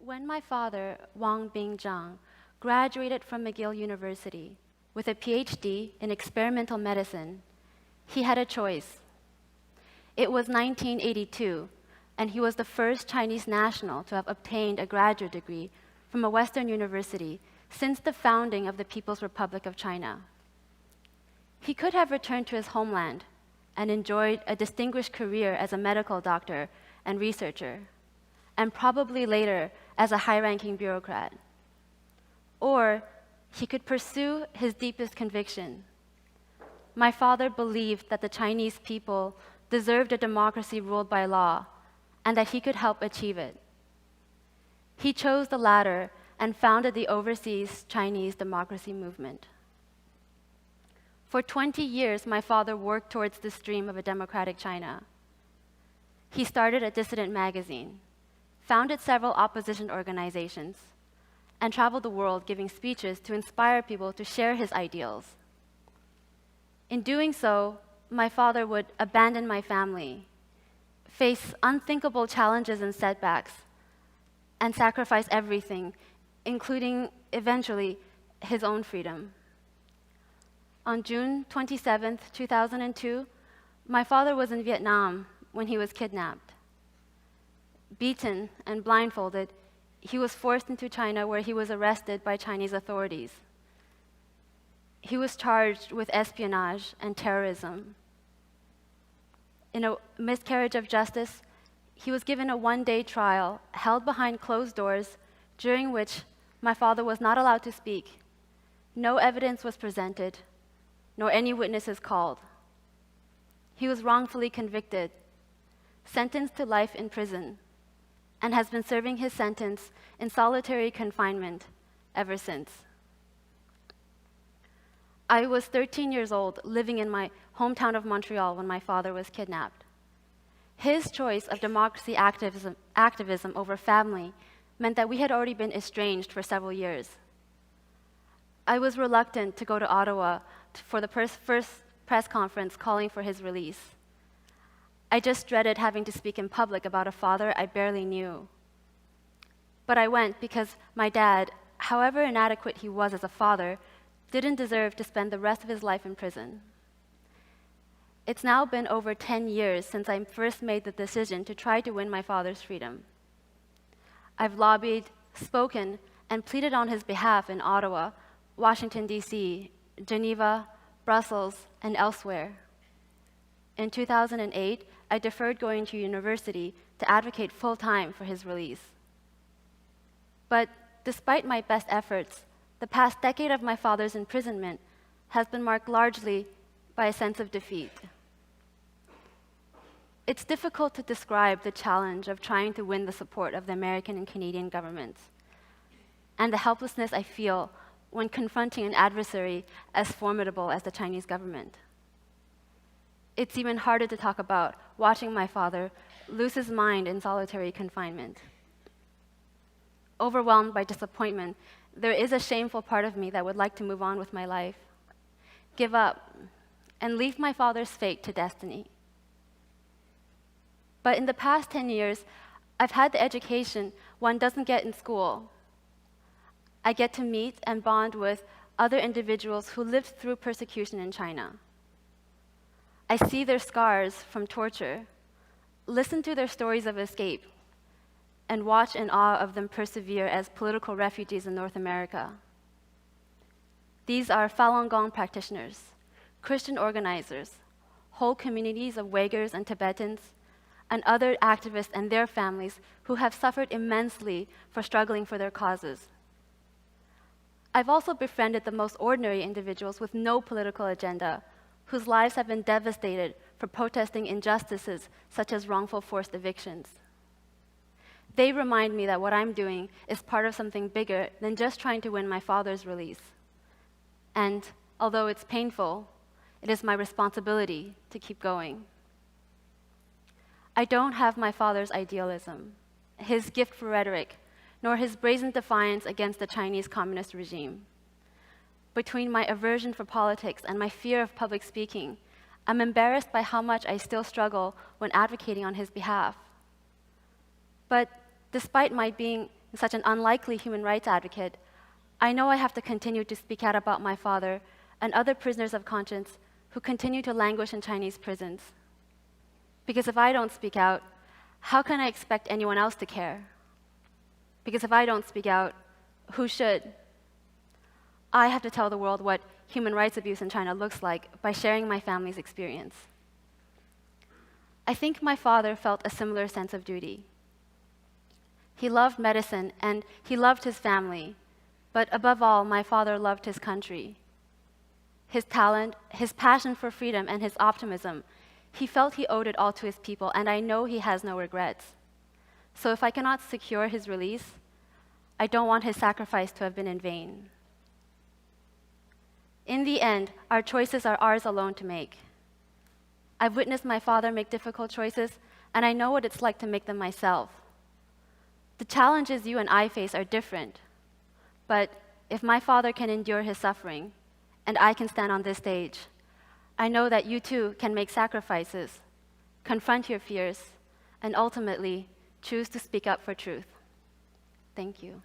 When my father, Wang炳章, graduated from McGill University with a PhD in experimental medicine, he had a choice. It was 1982, and he was the first Chinese national to have obtained a graduate degree from a Western university since the founding of the People's Republic of China. He could have returned to his homeland and enjoyed a distinguished career as a medical doctor and researcher, and probably later as a high-ranking bureaucrat. Or he could pursue his deepest conviction. My father believed that the Chinese people deserved a democracy ruled by law, and that he could help achieve it. He chose the latter and founded the Overseas Chinese Democracy Movement. For 20 years, my father worked towards this dream of a democratic China. He started a dissident magazine, founded several opposition organizations, and traveled the world giving speeches to inspire people to share his ideals. In doing so, my father would abandon my family, face unthinkable challenges and setbacks, and sacrifice everything, including, eventually, his own freedom. On June 27, 2002, my father was in Vietnam when he was kidnapped. Beaten and blindfolded, he was forced into China, where he was arrested by Chinese authorities. He was charged with espionage and terrorism. In a miscarriage of justice, he was given a one-day trial held behind closed doors, during which my father was not allowed to speak. No evidence was presented, nor any witnesses called. He was wrongfully convicted, sentenced to life in prison, and has been serving his sentence in solitary confinement ever since. I was 13 years old, living in my hometown of Montreal when my father was kidnapped. His choice of democracy activism over family meant that we had already been estranged for several years. I was reluctant to go to Ottawa for the first press conference calling for his release. I just dreaded having to speak in public about a father I barely knew. But I went because my dad, however inadequate he was as a father, didn't deserve to spend the rest of his life in prison. It's now been over 10 years since I first made the decision to try to win my father's freedom. I've lobbied, spoken, and pleaded on his behalf in Ottawa, Washington, D.C., Geneva, Brussels, and elsewhere. In 2008, I deferred going to university to advocate full-time for his release. But despite my best efforts, the past decade of my father's imprisonment has been marked largely by a sense of defeat. It's difficult to describe the challenge of trying to win the support of the American and Canadian governments, and the helplessness I feel when confronting an adversary as formidable as the Chinese government. It's even harder to talk about watching my father lose his mind in solitary confinement. Overwhelmed by disappointment, there is a shameful part of me that would like to move on with my life, give up, and leave my father's fate to destiny. But in the past 10 years, I've had the education one doesn't get in school. I get to meet and bond with other individuals who lived through persecution in China. I see their scars from torture, listen to their stories of escape, and watch in awe of them persevere as political refugees in North America. These are Falun Gong practitioners, Christian organizers, whole communities of Uyghurs and Tibetans, and other activists and their families who have suffered immensely for struggling for their causes. I've also befriended the most ordinary individuals with no political agenda, whose lives have been devastated for protesting injustices such as wrongful forced evictions. They remind me that what I'm doing is part of something bigger than just trying to win my father's release. And although it's painful, it is my responsibility to keep going. I don't have my father's idealism, his gift for rhetoric, nor his brazen defiance against the Chinese communist regime. Between my aversion for politics and my fear of public speaking, I'm embarrassed by how much I still struggle when advocating on his behalf. But despite my being such an unlikely human rights advocate, I know I have to continue to speak out about my father and other prisoners of conscience who continue to languish in Chinese prisons. Because if I don't speak out, how can I expect anyone else to care? Because if I don't speak out, who should? I have to tell the world what human rights abuse in China looks like by sharing my family's experience. I think my father felt a similar sense of duty. He loved medicine and he loved his family, but above all, my father loved his country. His talent, his passion for freedom, and his optimism, he felt he owed it all to his people, and I know he has no regrets. So if I cannot secure his release, I don't want his sacrifice to have been in vain. In the end, our choices are ours alone to make. I've witnessed my father make difficult choices, and I know what it's like to make them myself. The challenges you and I face are different, but if my father can endure his suffering, and I can stand on this stage, I know that you too can make sacrifices, confront your fears, and ultimately choose to speak up for truth. Thank you.